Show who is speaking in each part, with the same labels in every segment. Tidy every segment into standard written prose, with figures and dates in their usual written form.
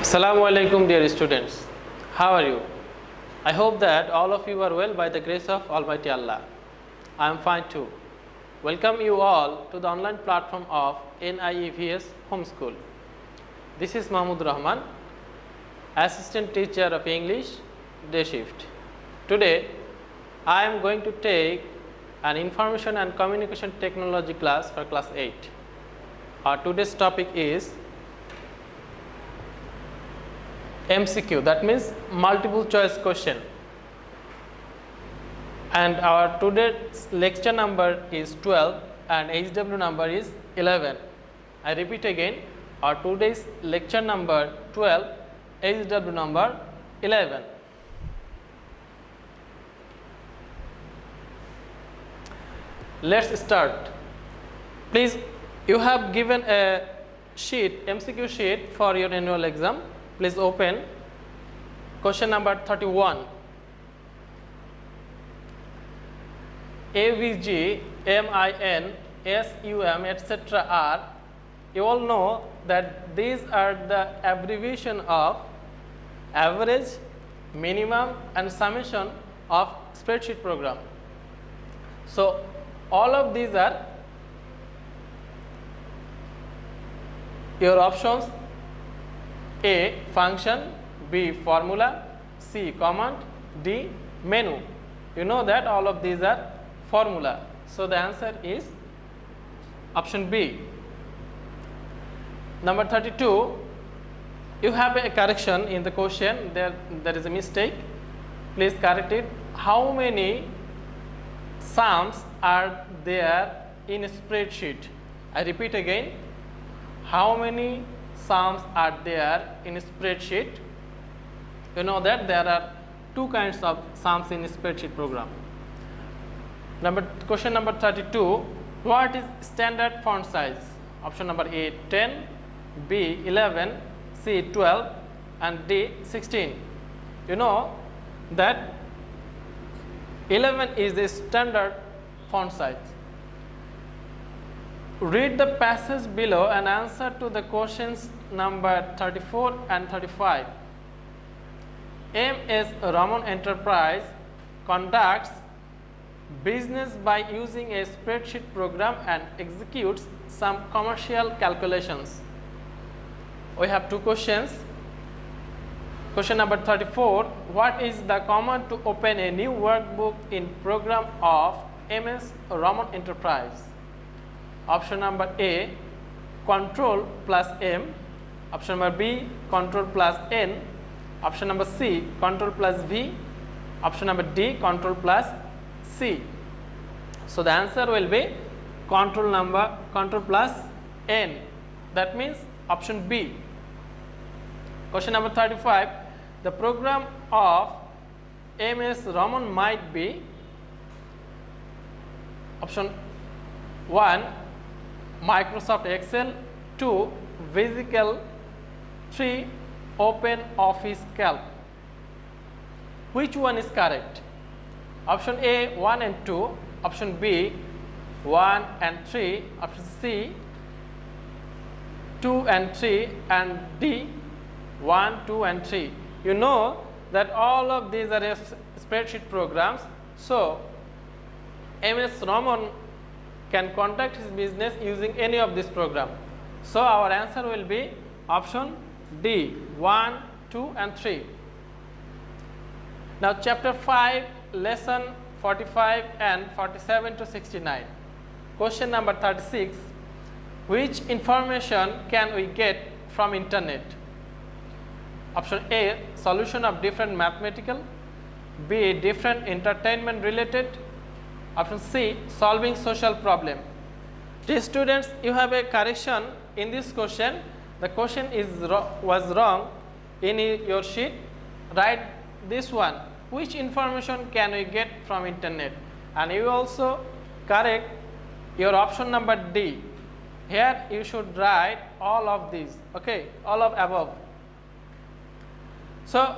Speaker 1: Assalamu alaikum, dear students. How are you? I hope that all of you are well by the grace of Almighty Allah. I am fine too. Welcome you all to the online platform of NIEVS Homeschool. This is Mahmood Rahman, Assistant Teacher of English, Day Shift. Today, I am going to take an Information and Communication Technology class for class 8. Our today's topic is MCQ, that means multiple choice question, and our today's lecture number is 12 and HW number is 11. I repeat again, our today's lecture number 12, HW number 11. Let's start. Please, you have given a sheet, MCQ sheet for your annual exam. Please open question number 31. AVG, MIN, SUM, etc. are, you all know that these are the abbreviation of average, minimum and summation of spreadsheet program. So all of these are your options: A, function; B, formula; C, command; D, menu. You know that all of these are formula. So the answer is option B. Number 32, you have a correction in the question. There is a mistake. Please correct it. How many sums are there in a spreadsheet? I repeat again. How many sums are there in a spreadsheet? You know that there are two kinds of sums in a spreadsheet program. Question number 32, what is standard font size? Option number A, 10, B, 11, C, 12 and D, 16. You know that 11 is the standard font size. Read the passage below and answer to the questions number 34 and 35. MS Ramon Enterprise conducts business by using a spreadsheet program and executes some commercial calculations. We have two questions. Question number 34, what is the command to open a new workbook in program of MS Ramon Enterprise? Option number A, Control plus M. Option number B, Control plus N. Option number C, Control plus V. Option number D, Control plus C. So the answer will be Control plus N. That means option B. Question number 35, the program of MS Ramon might be option 1, Microsoft Excel; 2, VisiCalc; 3, Open Office Calc. Which one is correct? Option A, 1 and 2. Option B, 1 and 3. Option C, 2 and 3. And D, 1, 2 and 3. You know that all of these are spreadsheet programs. So MS Ramon can conduct his business using any of this program. So our answer will be option D, 1, 2 and 3. Now chapter 5, lesson 45 and 47 to 69. Question number 36, which information can we get from internet? Option A, solution of different mathematical; B, different entertainment related; option C, solving social problem. Dear students, you have a correction in this question. The question was wrong in your sheet. Write this one: which information can we get from internet? And you also correct your option number D. Here you should write all of these, okay, all of above. So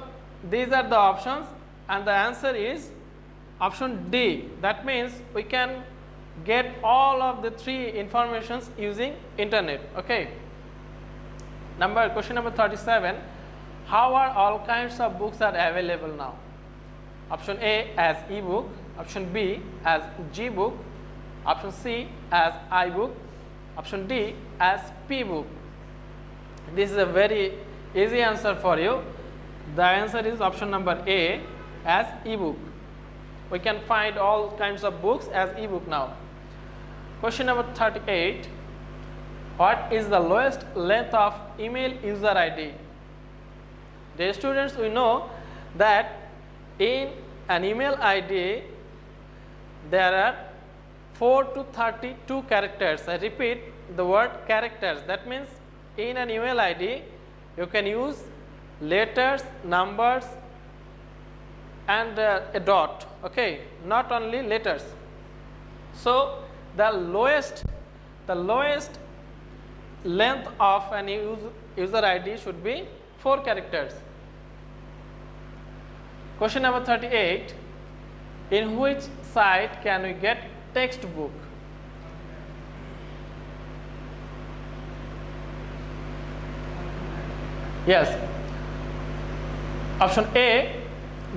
Speaker 1: these are the options and the answer is option D. That means we can get all of the three informations using internet, okay. Question number 37, How are all kinds of books are available now? Option A as ebook, option B as Gbook, option C as iBook, option D as Pbook. This is a very easy answer for you. The answer is option number A as ebook. We can find all kinds of books as ebook now. Question number 38. What is the lowest length of email user ID? Dear students, we know that in an email ID there are 4 to 32 characters. I repeat the word characters. That means in an email ID you can use letters, numbers and a dot, okay, not only letters. So the lowest length of an user ID should be 4 characters. Question number 38. In which site can we get textbook? Yes. Option A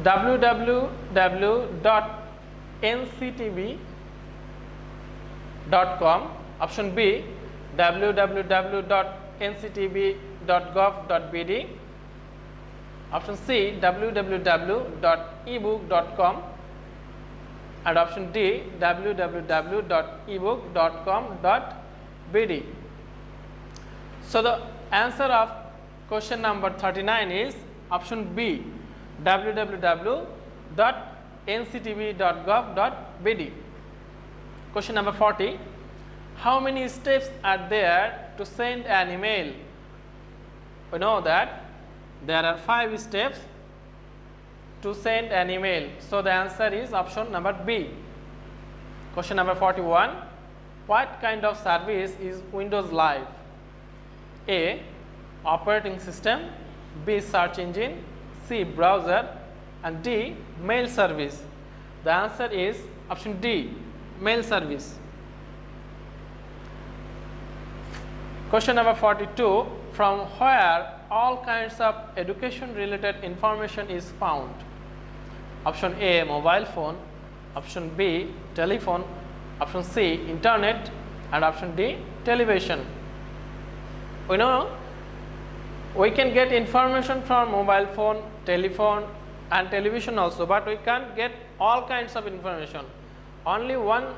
Speaker 1: www.nctv.com, option B www.nctv.gov.bd, option C www.ebook.com, and option D www.ebook.com.bd. So the answer of question number 39 is option B www.nctv.gov.bd. Question number 40. How many steps are there to send an email? We know that there are 5 steps to send an email. So the answer is option number B. Question number 41. What kind of service is Windows Live? A. Operating system, B. Search engine, C. Browser, and D. Mail service. The answer is option D. Mail service. Question number 42. From where all kinds of education related information is found? Option A. Mobile phone, option B. Telephone, option C. Internet, and option D. Television. We know we can get information from mobile phone, telephone and television also, but we can't get all kinds of information. Only one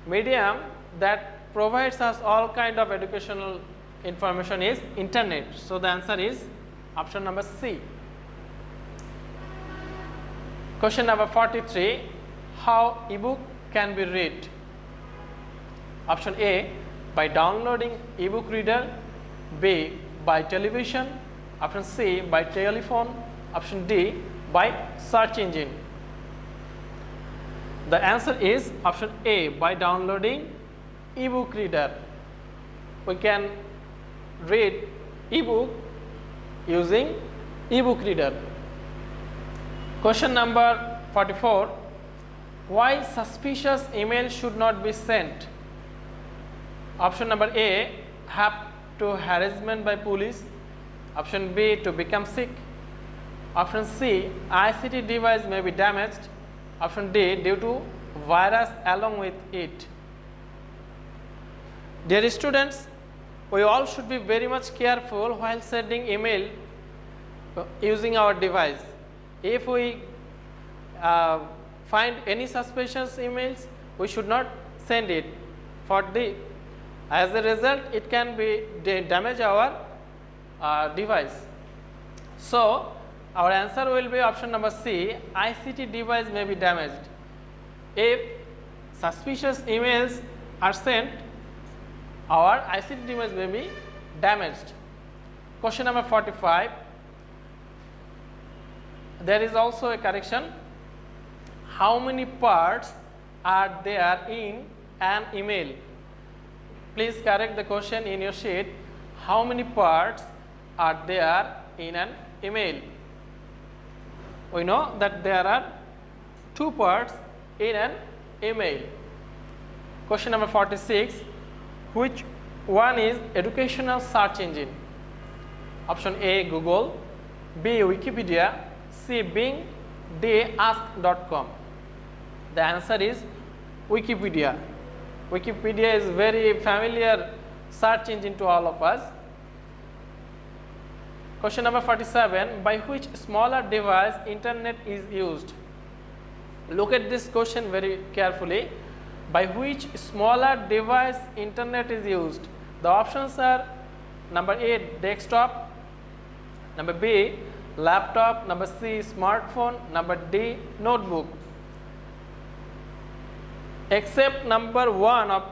Speaker 1: medium that provides us all kind of educational information is internet. So the answer is option number C. Question number 43. How ebook can be read? Option A, by downloading ebook reader, B, by television, option C, by telephone, option D, by search engine. The answer is option A, by downloading ebook reader. We can read ebook using ebook reader. Question number 44. Why suspicious email should not be sent? Option number A, have to harassment by police, option B, to become sick, option C, ICT device may be damaged, option D, due to virus along with it. Dear students, we all should be very much careful while sending email using our device. If we find any suspicious emails, we should not send it. As a result, it can be damage our device. So our answer will be option number C, ICT device may be damaged. If suspicious emails are sent, our ICT device may be damaged. Question number 45. There is also a correction. How many parts are there in an email? Please correct the question in your sheet. How many parts are there in an email? We know that there are 2 parts in an email. Question number 46. Which one is educational search engine? Option A, Google, B. Wikipedia, C. Bing, D. Ask.com. The answer is Wikipedia. Wikipedia is very familiar search engine to all of us. Question number 47. By which smaller device internet is used? Look at this question very carefully. By which smaller device internet is used? The options are number A, desktop, number B, laptop, number C, smartphone, number D, notebook. Except number 1 of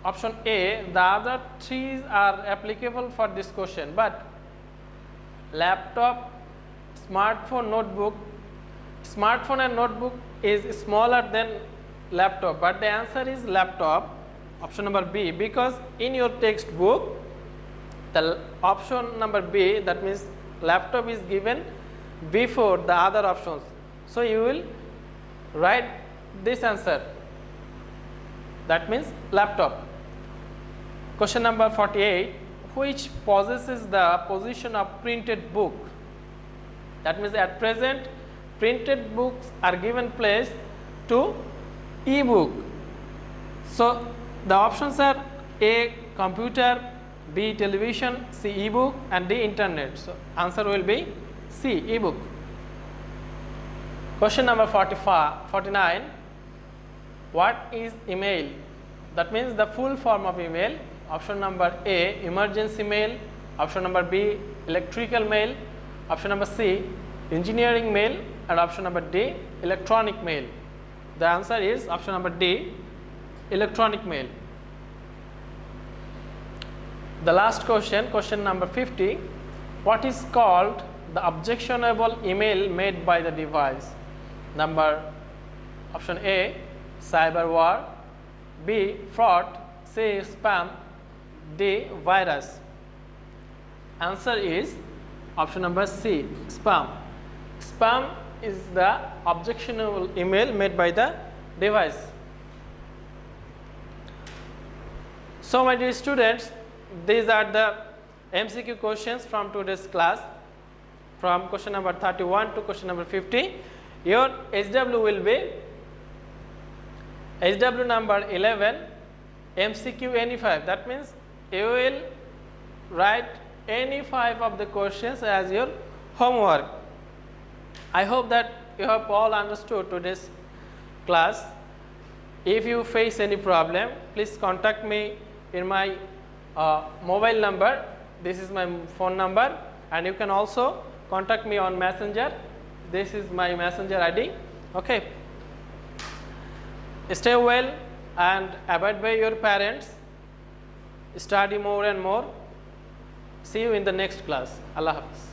Speaker 1: option A, the other 3 are applicable for this question, but laptop, smartphone, notebook, smartphone and notebook is smaller than laptop, but the answer is laptop, option number B, because in your textbook the option number B, that means laptop, is given before the other options. So you will write this answer, that means laptop. Question number 48. Which possesses the position of printed book? That means at present printed books are given place to e-book. So the options are A, computer, B, television, C, e-book, and D, internet. So answer will be C, e-book. Question number 49. What is email? That means the full form of email. Option number A, emergency mail, option number B, electrical mail, option number C, engineering mail, and option number D, electronic mail. The answer is option number D, electronic mail. The last question, question number 50. What is called the objectionable email made by the device? Number option A, cyberware, B, fraud, C, spam, D, virus. Answer is option number C, spam. Spam is the objectionable email made by the device. So my dear students, these are the MCQ questions from today's class, from question number 31 to question number 50. Your HW will be HW number 11, MCQ any 5. That means you will write any 5 of the questions as your homework. I hope that you have all understood today's class. If you face any problem, please contact me in my mobile number. This is my phone number, and you can also contact me on Messenger. This is my Messenger ID. Okay. Stay well and abide by your parents. Study more and more. See you in the next class. Allah Hafiz.